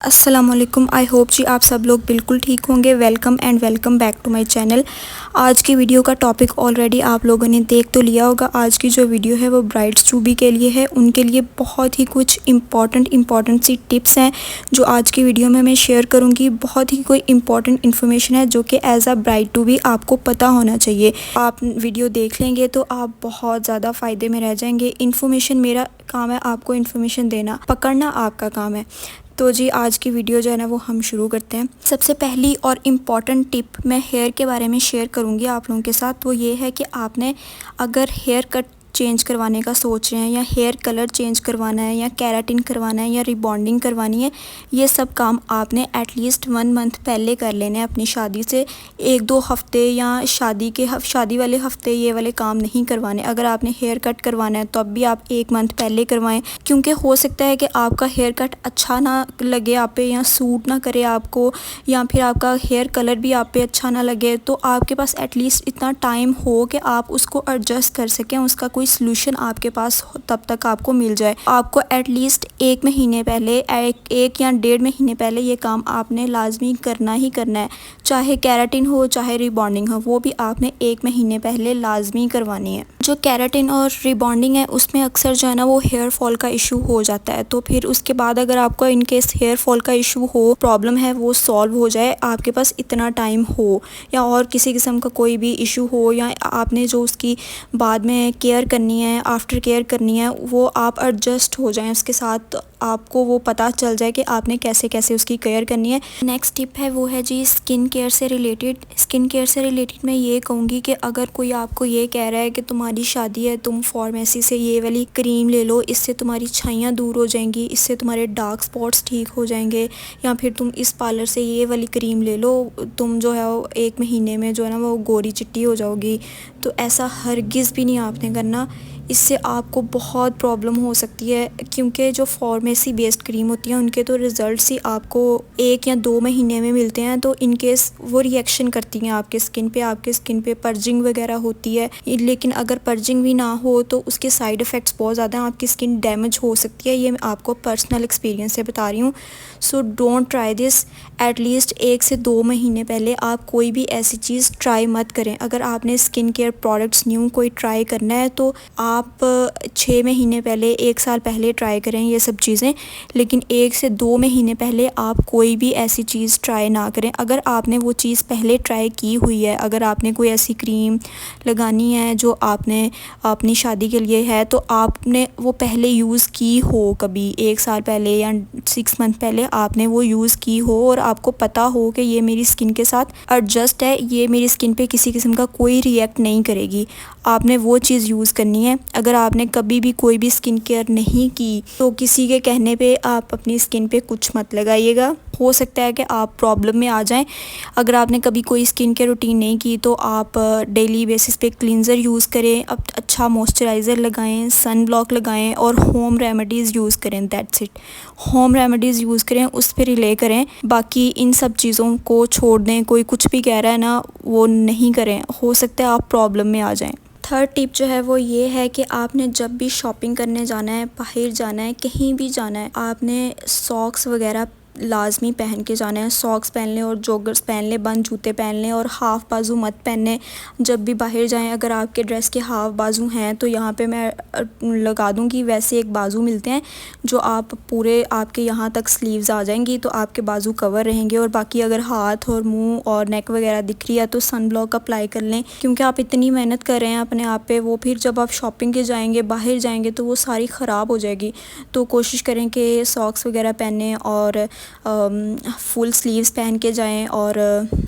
अस्सलामुअलैकुम। I hope जी आप सब लोग बिल्कुल ठीक होंगे। Welcome and welcome back to my channel. आज की वीडियो का टॉपिक ऑलरेडी आप लोगों ने देख तो लिया होगा। आज की जो वीडियो है वो ब्राइड्स टू बी के लिए है। उनके लिए बहुत ही कुछ इम्पॉर्टेंट सी टिप्स हैं जो आज की वीडियो में मैं शेयर करूंगी। बहुत ही कोई इम्पॉर्टेंट इन्फॉर्मेशन है जो कि as a bride to be आपको पता होना चाहिए। आप वीडियो देख लेंगे तो आप बहुत ज़्यादा फ़ायदे में रह जाएंगे। इन्फॉर्मेशन मेरा काम है, आपको इन्फॉर्मेशन देना, पकड़ना आपका काम है। तो जी आज की वीडियो जो है ना वो हम शुरू करते हैं। सबसे पहली और इम्पॉर्टेंट टिप मैं हेयर के बारे में शेयर करूंगी आप लोगों के साथ। वो ये है कि आपने अगर हेयर कट चेंज करवाने का सोच रहे हैं या हेयर कलर चेंज करवाना है या केराटिन करवाना है या रिबॉन्डिंग करवानी है, ये सब काम आपने एटलीस्ट 1 मंथ पहले कर लेने हैं अपनी शादी से। 1-2 हफ्ते या शादी वाले हफ्ते ये वाले काम नहीं करवाने। अगर आपने हेयर कट करवाना है तो अब भी आप 1 मंथ पहले करवाएं, क्योंकि हो सकता है कि आपका हेयर कट अच्छा ना लगे आप पे, या सूट ना करे आपको, या फिर आपका हेयर कलर भी आप पे अच्छा ना लगे। तो आपके पास एटलीस्ट इतना टाइम हो कि आप उसको एडजस्ट कर सकें, उसका कोई सलूशन आपके पास तब तक आपको मिल जाए। आपको एटलीस्ट 1 महीने पहले, एक या 1.5 महीने पहले ये काम आपने लाजमी करना ही करना है। चाहे केराटिन हो चाहे रिबॉन्डिंग हो, वो भी आपने 1 महीने पहले लाजमी करवानी है। जो केराटिन और रिबॉन्डिंग है उसमें अक्सर जो है ना वो हेयर फॉल का इशू हो जाता है। तो फिर उसके बाद अगर आपको इनकेस हेयर फॉल का इशू हो, प्रॉब्लम है, वो सॉल्व हो जाए, आपके पास इतना टाइम हो, या और किसी किस्म का कोई भी इशू हो, या आपने जो उसकी बाद में केयर करनी है, आफ्टर केयर करनी है, वो आप एडजस्ट हो जाएं उसके साथ, आपको वो पता चल जाए कि आपने कैसे कैसे उसकी केयर करनी है। नेक्स्ट टिप है वो है जी स्किन केयर से रिलेटेड। स्किन केयर से रिलेटेड मैं ये कहूँगी कि अगर कोई आपको ये कह रहा है कि तुम्हारी शादी है, तुम फार्मेसी से ये वाली क्रीम ले लो, इससे तुम्हारी छाइयाँ दूर हो जाएंगी, इससे तुम्हारे डार्क स्पॉट्स ठीक हो जाएंगे, या फिर तुम इस पार्लर से ये वाली क्रीम ले लो, तुम जो है वो 1 महीने में जो है ना वो गोरी चिट्टी हो जाओगी, तो ऐसा हरगिज़ भी नहीं आपने करना। इससे आपको बहुत प्रॉब्लम हो सकती है, क्योंकि जो फार्मेसी बेस्ड क्रीम होती हैं उनके तो रिज़ल्ट्स ही आपको 1 या 2 महीने में मिलते हैं। तो इनकेस वो रिएक्शन करती हैं आपके स्किन पे पर्जिंग वगैरह होती है। लेकिन अगर पर्जिंग भी ना हो तो उसके साइड इफ़ेक्ट्स बहुत ज़्यादा हैं, आपकी स्किन डैमेज हो सकती है। ये मैं आपको पर्सनल एक्सपीरियंस से बता रही हूँ। So don't try this. At least 1 से 2 महीने पहले आप कोई भी ऐसी चीज़ ट्राई मत करें। अगर आपने स्किन केयर प्रोडक्ट्स न्यू कोई ट्राई करना है तो आप 6 महीने पहले, 1 साल पहले ट्राई करें ये सब चीज़ें, लेकिन 1 से 2 महीने पहले आप कोई भी ऐसी चीज़ ट्राई ना करें। अगर आपने वो चीज़ पहले ट्राई की हुई है, अगर आपने कोई ऐसी क्रीम लगानी है जो आपने अपनी शादी के लिए है, तो आपने वो पहले यूज़ की हो, कभी 1 साल पहले या 6 मंथ पहले आपने वो यूज़ की हो, और आपको पता हो कि ये मेरी स्किन के साथ एडजस्ट है, ये मेरी स्किन पे किसी किस्म का कोई रिएक्ट नहीं करेगी, आपने वो चीज़ यूज़ करनी है। अगर आपने कभी भी कोई भी स्किन केयर नहीं की तो किसी के कहने पे आप अपनी स्किन पे कुछ मत लगाइएगा, हो सकता है कि आप प्रॉब्लम में आ जाएं। अगर आपने कभी कोई स्किन केयर रूटीन नहीं की तो आप डेली बेसिस पे क्लींजर यूज़ करें, अब अच्छा मॉइस्चराइज़र लगाएं, सन ब्लॉक लगाएं, और होम रेमेडीज़ यूज़ करें। That's it. Home remedies use करें, उस पर रिले करें। बाकी इन सब चीज़ों को छोड़ दें। कोई कुछ भी कह रहा है ना, वो नहीं करें, हो सकता है आप प्रॉब्लम में आ जाएं। थर्ड टिप जो है वो ये है कि आपने जब भी शॉपिंग करने जाना है, बाहर जाना है, कहीं भी जाना है, आपने सॉक्स वगैरह लाजमी पहन के जाना है। सॉक्स पहन लें और जॉगर्स पहन लें, बंद जूते पहन लें, और हाफ़ बाजू मत पहने जब भी बाहर जाएं। अगर आपके ड्रेस के हाफ़ बाजू हैं तो यहाँ पे मैं लगा दूँगी, वैसे एक बाजू मिलते हैं जो आप पूरे, आपके यहाँ तक स्लीव्स आ जाएंगी तो आपके बाजू कवर रहेंगे, और बाकी अगर हाथ और मुंह और नेक वगैरह दिख रही है तो सन ब्लॉक अप्लाई कर लें, क्योंकि आप इतनी मेहनत कर रहे हैं अपने आप पे, वो फिर जब आप शॉपिंग के जाएंगे, बाहर जाएंगे, तो वो सारी ख़राब हो जाएगी। तो कोशिश करें कि सॉक्स वगैरह पहने और फुल स्लीव्स पहन के जाएं, और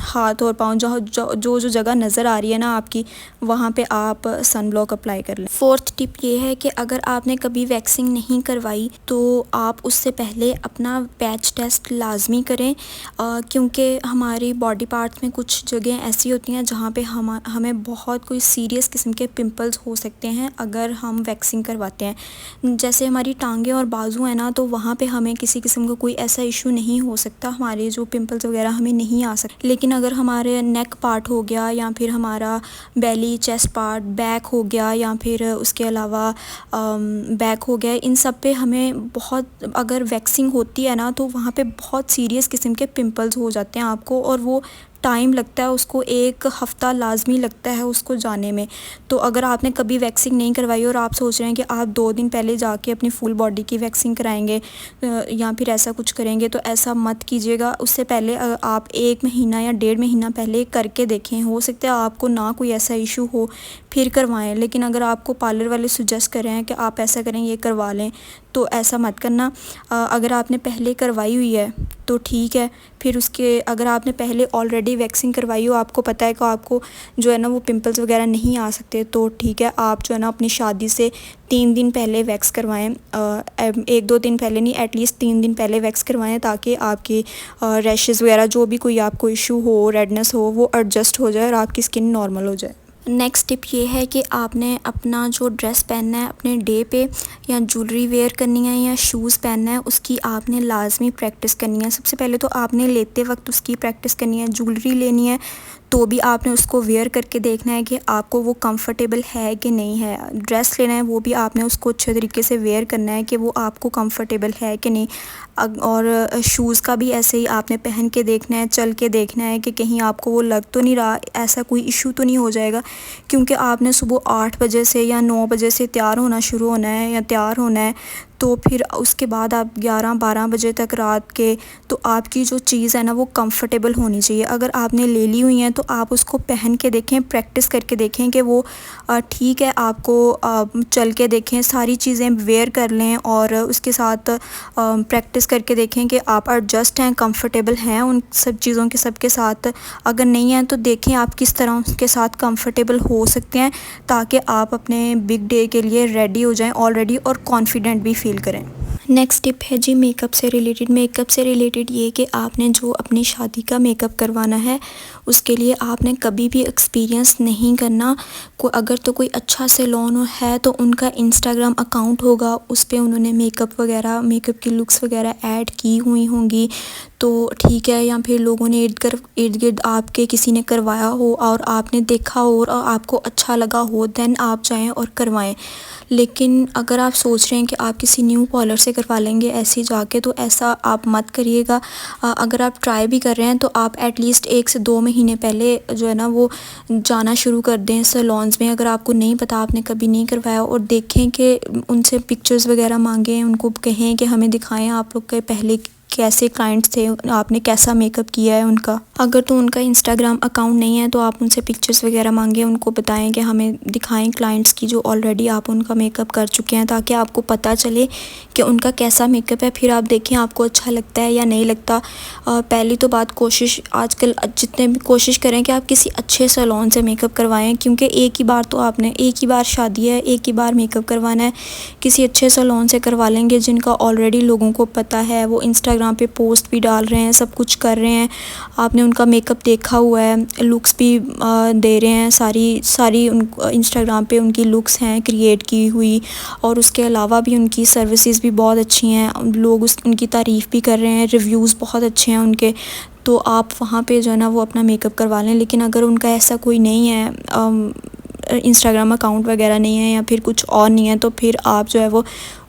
हाथ और पाँव जो जगह नज़र आ रही है ना आपकी, वहाँ पे आप सन ब्लॉक अप्लाई कर लें। फोर्थ टिप ये है कि अगर आपने कभी वैक्सिंग नहीं करवाई तो आप उससे पहले अपना पैच टेस्ट लाजमी करें, क्योंकि हमारी बॉडी पार्ट्स में कुछ जगह ऐसी होती हैं जहाँ पे हमें बहुत कोई सीरियस किस्म के पिंपल्स हो सकते हैं अगर हम वैक्सिंग करवाते हैं। जैसे हमारी टांगें और बाजू हैं ना, तो वहाँ पे हमें किसी किस्म का कोई ऐसा इशू इशू नहीं हो सकता, हमारे जो पिंपल्स वगैरह हमें नहीं आ सकते। लेकिन अगर हमारे नेक पार्ट हो गया या फिर हमारा बेली चेस्ट पार्ट बैक हो गया या फिर उसके अलावा बैक हो गया, इन सब पे हमें बहुत अगर वैक्सिंग होती है ना तो वहाँ पे बहुत सीरियस किस्म के पिंपल्स हो जाते हैं आपको, और वो टाइम लगता है उसको, 1 हफ़्ता लाजमी लगता है उसको जाने में। तो अगर आपने कभी वैक्सिंग नहीं करवाई और आप सोच रहे हैं कि आप 2 दिन पहले जाके अपनी फुल बॉडी की वैक्सिंग कराएंगे या फिर ऐसा कुछ करेंगे, तो ऐसा मत कीजिएगा। उससे पहले आप 1 महीना या 1.5 महीना पहले करके देखें, हो सकता है आपको ना कोई ऐसा इशू हो फिर करवाएं। लेकिन अगर आपको पार्लर वाले सजेस्ट कर रहे हैं कि आप ऐसा करें, ये करवा लें, तो ऐसा मत करना। अगर आपने पहले करवाई हुई है तो ठीक है, फिर उसके अगर आपने पहले ऑलरेडी वैक्सिंग करवाई हो, आपको पता है कि आपको जो है ना वो पिंपल्स वगैरह नहीं आ सकते, तो ठीक है, आप जो है ना अपनी शादी से 3 दिन पहले वैक्स करवाएं। 1-2 दिन पहले नहीं, एटलीस्ट 3 दिन पहले वैक्स करवाएं, ताकि आपकी रैशेज़ वगैरह जो भी कोई आपको इशू हो, रेडनेस हो, वो एडजस्ट हो जाए और आपकी स्किन नॉर्मल हो जाए। नेक्स्ट टिप ये है कि आपने अपना जो ड्रेस पहनना है अपने डे पे, या ज्वेलरी वेयर करनी है या शूज़ पहनना है, उसकी आपने लाजमी प्रैक्टिस करनी है। सबसे पहले तो आपने लेते वक्त उसकी प्रैक्टिस करनी है। ज्वेलरी लेनी है तो भी आपने उसको वेयर करके देखना है कि आपको वो कंफर्टेबल है कि नहीं है। ड्रेस लेना है वो भी आपने उसको अच्छे तरीके से वेयर करना है कि वो आपको कंफर्टेबल है कि नहीं। और शूज़ का भी ऐसे ही आपने पहन के देखना है, चल के देखना है कि कहीं आपको वो लग तो नहीं रहा, ऐसा कोई इशू तो नहीं हो जाएगा। क्योंकि आपने सुबह 8 बजे से या 9 बजे से तैयार होना शुरू होना है या तैयार होना है, तो फिर उसके बाद आप 11-12 बजे तक रात के, तो आपकी जो चीज़ है ना वो कंफर्टेबल होनी चाहिए। अगर आपने ले ली हुई हैं तो आप उसको पहन के देखें, प्रैक्टिस करके देखें कि वो ठीक है, आपको चल के देखें, सारी चीज़ें वेयर कर लें और उसके साथ प्रैक्टिस करके देखें कि आप एडजस्ट हैं, कंफर्टेबल हैं उन सब चीज़ों के सब के साथ। अगर नहीं हैं तो देखें आप किस तरह उसके साथ कंफर्टेबल हो सकते हैं, ताकि आप अपने बिग डे के लिए रेडी हो जाएं ऑलरेडी और कॉन्फिडेंट भी फील करें। नेक्स्ट टिप है जी मेकअप से रिलेटेड। मेकअप से रिलेटेड ये कि आपने जो अपनी शादी का मेकअप करवाना है उसके लिए आपने कभी भी एक्सपीरियंस नहीं करना। अगर तो कोई अच्छा सैलून है तो उनका इंस्टाग्राम अकाउंट होगा, उस पर उन्होंने मेकअप वगैरह, मेकअप की लुक्स वगैरह ऐड की हुई होंगी, तो ठीक है। या फिर लोगों ने इर्द गिर्द आपके किसी ने करवाया हो और आपने देखा हो और आपको अच्छा लगा हो, देन आप जाएं और करवाएं। लेकिन अगर आप सोच रहे हैं कि आप किसी न्यू पार्लर से करवा लेंगे ऐसे जाके, तो ऐसा आप मत करिएगा। अगर आप ट्राई भी कर रहे हैं तो आप एटलीस्ट 1 से 2 महीने पहले जो है ना वो जाना शुरू कर दें सैलून्स में। अगर आपको नहीं पता, आपने कभी नहीं करवाया, और देखें कि उनसे पिक्चर्स वगैरह मांगें, उनको कहें कि हमें दिखाएं आप लोग के पहले कैसे क्लाइंट्स थे, आपने कैसा मेकअप किया है उनका। अगर तो उनका इंस्टाग्राम अकाउंट नहीं है तो आप उनसे पिक्चर्स वगैरह मांगें, उनको बताएं कि हमें दिखाएं क्लाइंट्स की जो ऑलरेडी आप उनका मेकअप कर चुके हैं, ताकि आपको पता चले कि उनका कैसा मेकअप है। फिर आप देखें आपको अच्छा लगता है या नहीं लगता। पहली तो बात, कोशिश आजकल जितने भी कोशिश करें कि आप किसी अच्छे सैलून से मेकअप करवाएं, क्योंकि एक ही बार शादी है, एक ही बार मेकअप करवाना है। किसी अच्छे सैलून से करवा लेंगे जिनका ऑलरेडी लोगों को पता है, वो इंस्टाग्राम पे पोस्ट भी डाल रहे हैं, सब कुछ कर रहे हैं, आपने उनका मेकअप देखा हुआ है, लुक्स भी दे रहे हैं, सारी इंस्टाग्राम पे उनकी लुक्स हैं क्रिएट की हुई, और उसके अलावा भी उनकी सर्विसेज भी बहुत अच्छी हैं, लोग उनकी तारीफ़ भी कर रहे हैं, रिव्यूज़ बहुत अच्छे हैं उनके। तो आप वहाँ पे जो है ना वो अपना मेकअप करवा लें। लेकिन अगर उनका ऐसा कोई नहीं है, इंस्टाग्राम अकाउंट वगैरह नहीं है या फिर कुछ और नहीं है, तो फिर आप जो है वो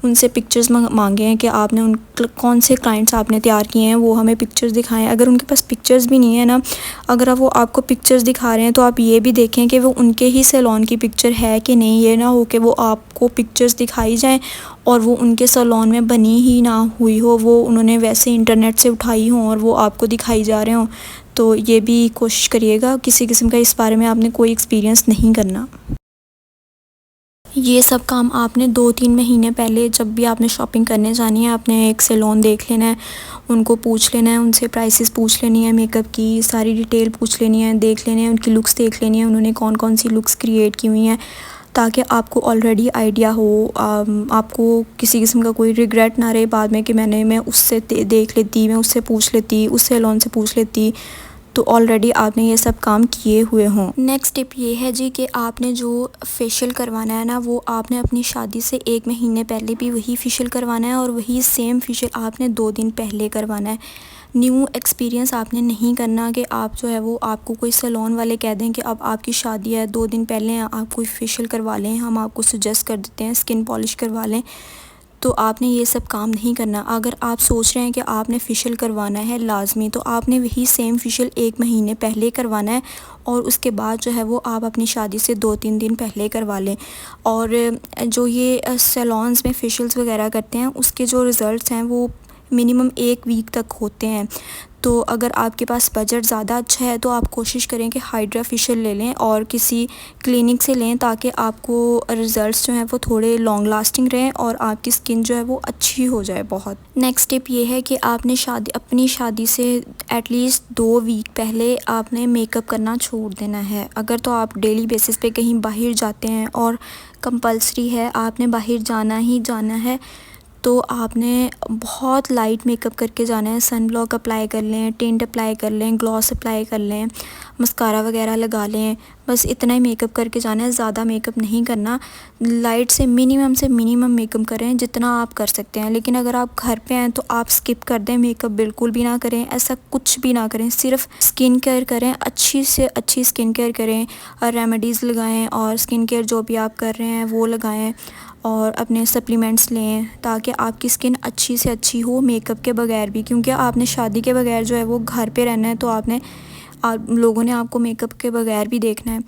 उनसे पिक्चर्स मांगे हैं कि आपने उन कौन से क्लाइंट्स आपने तैयार किए हैं, वो हमें पिक्चर्स दिखाएं। अगर उनके पास पिक्चर्स भी नहीं है ना, अगर वो आपको पिक्चर्स दिखा रहे हैं तो आप ये भी देखें कि वो उनके ही सैलून की पिक्चर है कि नहीं। ये ना हो कि वो आपको पिक्चर्स दिखाई जाएं और वो उनके सैलून में बनी ही ना हुई हो, वो उन्होंने वैसे इंटरनेट से उठाई हों और वो आपको दिखाई जा रहे हों। तो ये भी कोशिश करिएगा, किसी किस्म का इस बारे में आपने कोई एक्सपीरियंस नहीं करना। ये सब काम आपने 2-3 महीने पहले, जब भी आपने शॉपिंग करने जानी है, आपने एक सैलून देख लेना है, उनको पूछ लेना है, उनसे प्राइसेस पूछ लेनी है, मेकअप की सारी डिटेल पूछ लेनी है, देख लेनी है, उनकी लुक्स देख लेनी है, उन्होंने कौन कौन सी लुक्स क्रिएट की हुई हैं, ताकि आपको ऑलरेडी आइडिया हो, आपको किसी किस्म का कोई रिग्रेट ना रहे बाद में कि मैं उससे देख लेती, मैं उससे पूछ लेती, उस सैलून से पूछ लेती। तो ऑलरेडी आपने ये सब काम किए हुए हों। नेक्स्ट टिप ये है जी कि आपने जो फेशियल करवाना है ना, वो आपने अपनी शादी से 1 महीने पहले भी वही फेशियल करवाना है और वही सेम फेशियल आपने 2 दिन पहले करवाना है। न्यू एक्सपीरियंस आपने नहीं करना कि आप जो है वो आपको कोई सैलून वाले कह दें कि अब आपकी शादी है 2 दिन पहले आप कोई फेशियल करवा लें, हम आपको सजेस्ट कर देते हैं स्किन पॉलिश करवा लें। तो आपने ये सब काम नहीं करना। अगर आप सोच रहे हैं कि आपने फेशियल करवाना है लाजमी, तो आपने वही सेम फेशियल 1 महीने पहले करवाना है और उसके बाद जो है वो आप अपनी शादी से 2-3 दिन पहले करवा लें। और जो ये सैलून्स में फेशियल्स वगैरह करते हैं उसके जो रिज़ल्ट्स हैं वो मिनिमम 1 वीक तक होते हैं। तो अगर आपके पास बजट ज़्यादा अच्छा है तो आप कोशिश करें कि हाइड्रा फेशियल ले लें और किसी क्लिनिक से लें, ताकि आपको रिज़ल्ट्स जो हैं वो थोड़े लॉन्ग लास्टिंग रहें और आपकी स्किन जो है वो अच्छी हो जाए बहुत। नेक्स्ट टिप ये है कि आपने अपनी शादी से एटलीस्ट 2 वीक पहले आपने मेकअप करना छोड़ देना है। अगर तो आप डेली बेसिस पे कहीं बाहर जाते हैं और कंपल्सरी है आपने बाहर जाना ही जाना है, तो आपने बहुत लाइट मेकअप करके जाना है। सन ब्लॉक अप्लाई कर लें, टिंट अप्लाई कर लें, ग्लॉस अप्लाई कर लें, मस्कारा वगैरह लगा लें, बस इतना ही मेकअप करके जाना है, ज़्यादा मेकअप नहीं करना। लाइट से मिनिमम मेकअप करें जितना आप कर सकते हैं। लेकिन अगर आप घर पे हैं तो आप स्किप कर दें, मेकअप बिल्कुल भी ना करें, ऐसा कुछ भी ना करें, सिर्फ स्किन केयर करें, अच्छी से अच्छी स्किन केयर करें और रेमेडीज़ लगाएं और स्किन केयर जो भी आप कर रहे हैं वो लगाएं और अपने सप्लीमेंट्स लें ताकि आपकी स्किन अच्छी से अच्छी हो मेकअप के बगैर भी। क्योंकि आपने शादी के बगैर जो है वो घर पे रहना है, तो आप लोगों ने आपको मेकअप के बगैर भी देखना है।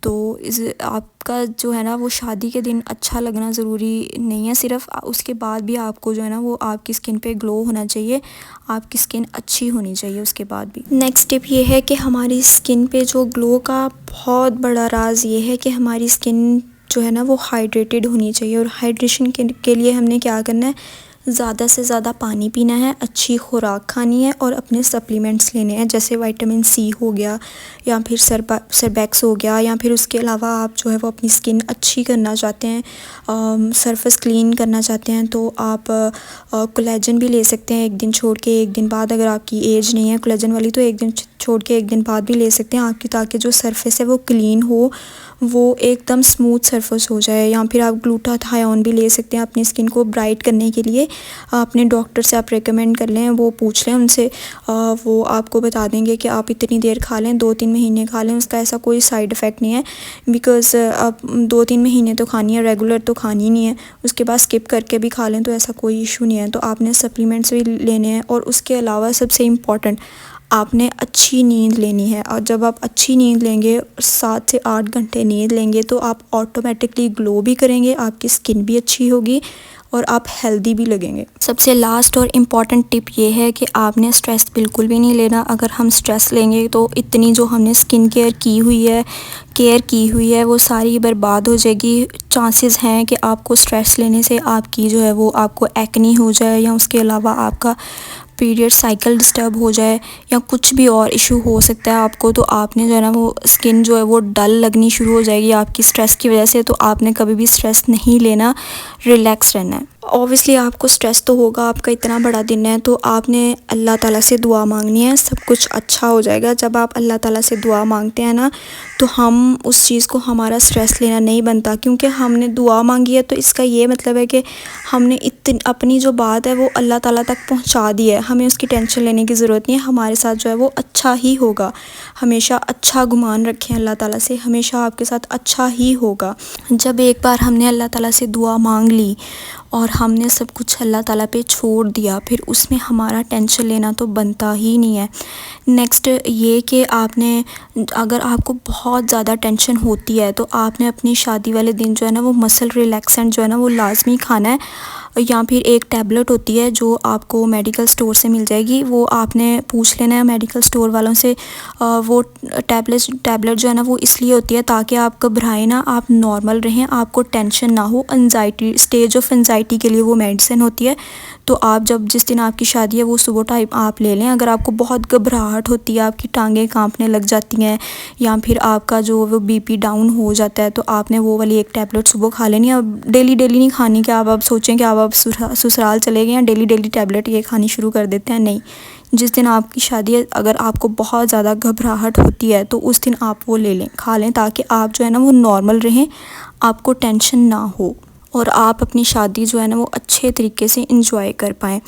तो आपका जो है ना वो शादी के दिन अच्छा लगना ज़रूरी नहीं है, सिर्फ उसके बाद भी आपको जो है ना वो आपकी स्किन पे ग्लो होना चाहिए, आपकी स्किन अच्छी होनी चाहिए उसके बाद भी। नेक्स्ट टिप ये है कि हमारी स्किन पे जो ग्लो का बहुत बड़ा राज ये है कि हमारी स्किन जो है ना वो हाइड्रेटेड होनी चाहिए। और हाइड्रेशन के लिए हमने क्या करना है, ज़्यादा से ज़्यादा पानी पीना है, अच्छी खुराक खानी है और अपने सप्लीमेंट्स लेने हैं, जैसे विटामिन सी हो गया या फिर सरबैक्स हो गया, या फिर उसके अलावा आप जो है वो अपनी स्किन अच्छी करना चाहते हैं, सरफेस क्लीन करना चाहते हैं, तो आप कोलेजन भी ले सकते हैं 1 दिन छोड़ के 1 दिन बाद। अगर आपकी एज नहीं है कोलेजन वाली तो 1 दिन छोड़ के 1 दिन बाद भी ले सकते हैं आपकी, ताकि जो सरफेस है वो क्लीन हो, वो एकदम स्मूथ सरफेस हो जाए। या फिर आप ग्लूटाथायोन भी ले सकते हैं अपनी स्किन को ब्राइट करने के लिए। अपने डॉक्टर से आप रेकमेंड कर लें, वो पूछ लें उनसे, वो आपको बता देंगे कि आप इतनी देर खा लें, 2-3 महीने खा लें, उसका ऐसा कोई साइड इफ़ेक्ट नहीं है। बिकॉज़ आप 2-3 महीने तो खानी है, रेगुलर तो खानी नहीं है, उसके बाद स्किप करके भी खा लें तो ऐसा कोई इशू नहीं है। तो आपने सप्लीमेंट्स भी लेने हैं और उसके अलावा सबसे इम्पॉर्टेंट आपने अच्छी नींद लेनी है। और जब आप अच्छी नींद लेंगे, 7 से 8 घंटे नींद लेंगे, तो आप ऑटोमेटिकली ग्लो भी करेंगे, आपकी स्किन भी अच्छी होगी और आप हेल्दी भी लगेंगे। सबसे लास्ट और इम्पॉर्टेंट टिप ये है कि आपने स्ट्रेस बिल्कुल भी नहीं लेना। अगर हम स्ट्रेस लेंगे तो इतनी जो हमने स्किन केयर की हुई है वो सारी बर्बाद हो जाएगी। चांसेस हैं कि आपको स्ट्रेस लेने से आपकी जो है वो आपको एक्ने हो जाए, या उसके अलावा आपका पीरियड साइकिल डिस्टर्ब हो जाए, या कुछ भी और इशू हो सकता है आपको। तो आपने जो है ना वो स्किन जो है वो डल लगनी शुरू हो जाएगी आपकी स्ट्रेस की वजह से। तो आपने कभी भी स्ट्रेस नहीं लेना, रिलैक्स रहना है। ऑब्वियसली आपको स्ट्रेस तो होगा, आपका इतना बड़ा दिन है, तो आपने अल्लाह ताला से दुआ मांगनी है, सब कुछ अच्छा हो जाएगा। जब आप अल्लाह ताला से दुआ मांगते हैं ना, तो हम उस चीज़ को हमारा स्ट्रेस लेना नहीं बनता, क्योंकि हमने दुआ मांगी है तो इसका ये मतलब है कि हमने अपनी जो बात है वो अल्लाह ताला तक पहुंचा दी है। हमें उसकी टेंशन लेने की ज़रूरत नहीं है, हमारे साथ जो है वो अच्छा ही होगा। हमेशा अच्छा गुमान रखें अल्लाह ताला से, हमेशा आपके साथ अच्छा ही होगा। जब एक बार हमने अल्लाह ताला से दुआ मांग ली और हमने सब कुछ अल्लाह ताला पे छोड़ दिया, फिर उसमें हमारा टेंशन लेना तो बनता ही नहीं है। नेक्स्ट ये कि आपने, अगर आपको बहुत ज़्यादा टेंशन होती है तो आपने अपनी शादी वाले दिन जो है ना वो मसल रिलैक्सेंट जो है ना वो लाजमी खाना है, या फिर एक टैबलेट होती है जो आपको मेडिकल स्टोर से मिल जाएगी, वो आपने पूछ लेना है मेडिकल स्टोर वालों से। वो टैबलेट जो है ना वो इसलिए होती है ताकि आप घबराएं ना, आप नॉर्मल रहें, आपको टेंशन ना हो। एंजाइटी, स्टेज ऑफ एंजाइटी के लिए वो मेडिसिन होती है। तो आप जिस दिन आपकी शादी है वो सुबह टाइम आप ले लें। अगर आपको बहुत घबराहट होती है, आपकी टांगें कांपने लग जाती हैं, या फिर आपका जो वो बीपी डाउन हो जाता है, तो आपने वो वाली एक टैबलेट सुबह खा लेनी है। अब डेली नहीं खानी कि आप सोचें कि आप ससुराल चले गए हैं, डेली टैबलेट ये खानी शुरू कर देते हैं, नहीं, जिस दिन आपकी शादी है, अगर आपको बहुत ज़्यादा घबराहट होती है तो उस दिन आप वो ले लें, खा लें, ताकि आप जो है ना वो नॉर्मल रहें, आपको टेंशन ना हो और आप अपनी शादी जो है ना वो अच्छे तरीके से इंजॉय कर पाएँ।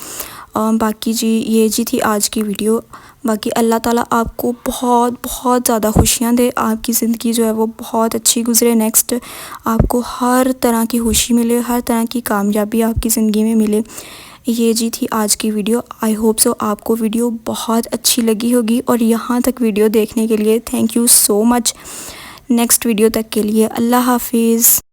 बाकी जी ये जी थी आज की वीडियो। बाकी अल्लाह ताला आपको बहुत बहुत ज़्यादा खुशियाँ दे, आपकी ज़िंदगी जो है वो बहुत अच्छी गुज़रे। नेक्स्ट आपको हर तरह की खुशी मिले, हर तरह की कामयाबी आपकी ज़िंदगी में मिले। ये जी थी आज की वीडियो। आई होप सो आपको वीडियो बहुत अच्छी लगी होगी और यहाँ तक वीडियो देखने के लिए thank you so much. Next video तक के लिए अल्लाह हाफिज़।